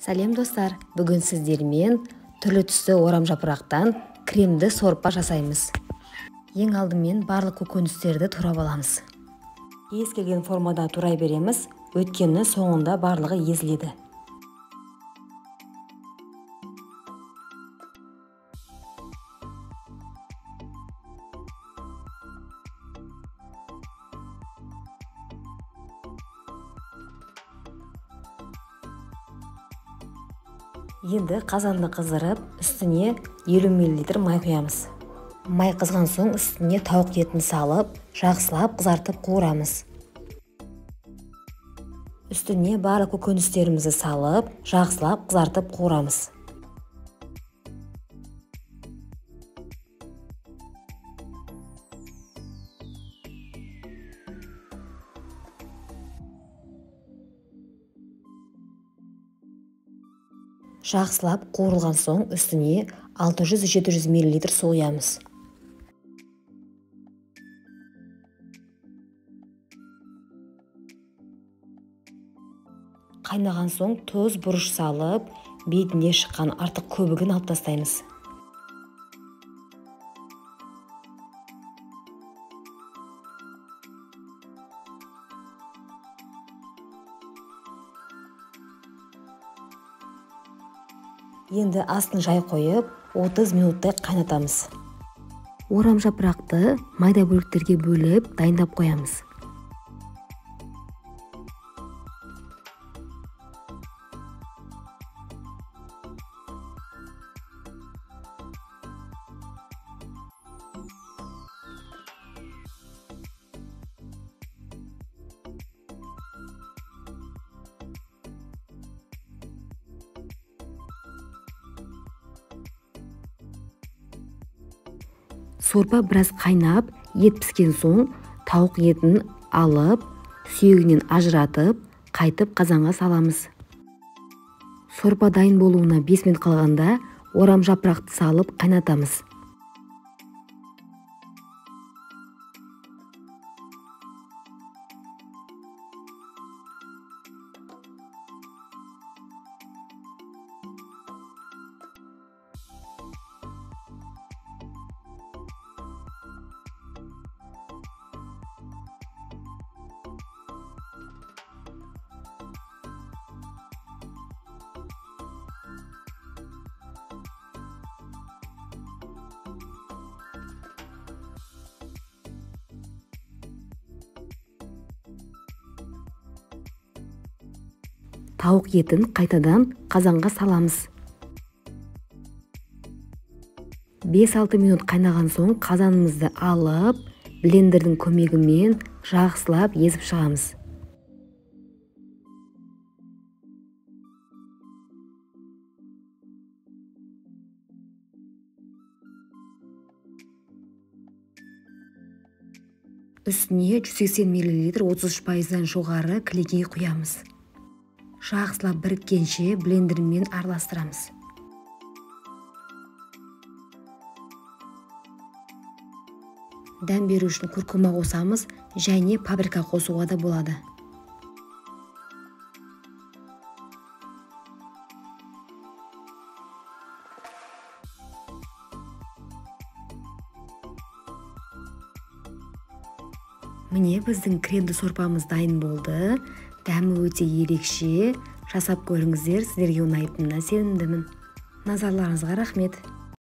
Сәлем достар, бүгін сіздермен түрлі түсті орам жапырақтан кремді сорпа жасаймыз. Ең алдымен барлық көкөністерді турап аламыз. Кез келген формада турай береміз, өйткені соңында барлығы езіледі. Енді қазанды қыздырып, үстіне 50 мл май құямыз. Май қызған соң үстіне тауық етін салып, жақсылап қызартып қуырамыз. Үстіне барлық көкөністерімізді салып, жақсылап қызартып қуырамыз. Жақсылап қуырылған соң үстіне 600-700 мл су құямыз. Қайнаған соң тұз, бұрыш салып, бетінде шыққан артық көбігін алып тастаймыз. Енді астын жай қойып, 30 минуттай қайнатамыз. Орам жапырақты майда бөліктерге бөліп, дайындап қоямыз. Сорпа біраз қайнап, ет піскен соң тауық етін алып, сүйегінен ажыратып, қайтып қазанға саламыз. Сорпа дайын болуына 5 минут қалғанда орам жапырақты салып қайнатамыз. Тауық етін қайтадан қазанға саламыз. 5-6 минут қайнаған соң қазанымызды алып, блендердің көмегімен жақсылап езіп шығамыз. Үстіне 180 мл 33%-дан жоғары кілегей құямыз. Жақсылап біріккенше блендермен араластырамыз. Дәм беру үшін күркума қосамыз, және паприка қосуға да болады. Міне біздің кремді сорпамыз дайын болды. Дәмі өте ерекше. Жасап көріңіздер, сіздерге ұнайтынына сенімдімін. Назарларыңызға рахмет.